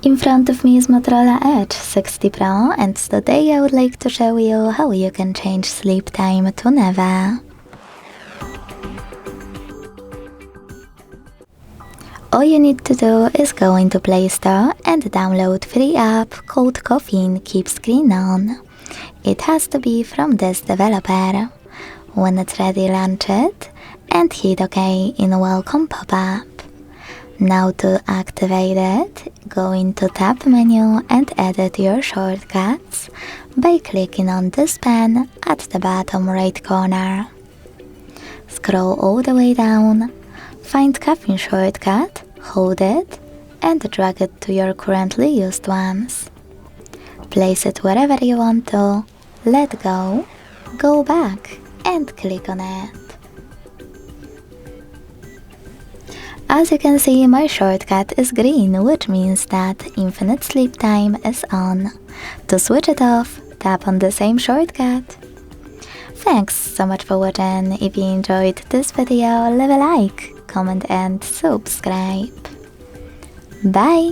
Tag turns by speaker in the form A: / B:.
A: In front of me is Motorola Edge 60 Pro, and today I would like to show you how you can change sleep time to never. All you need to do is go into Play Store and download free app called Caffeine Keep Screen On. It has to be from this developer. When it's ready, launch it and hit OK in Welcome pop-up. Now to activate it, go into Tab menu and edit your shortcuts by clicking on this pen at the bottom right corner. Scroll all the way down, find Caffeine shortcut, hold it, and drag it to your currently used ones. Place it wherever you want to, let go, go back, and click on it. As you can see, my shortcut is green, which means that infinite sleep time is on. To switch it off, tap on the same shortcut. Thanks so much for watching. If you enjoyed this video, leave a like, comment and subscribe. Bye!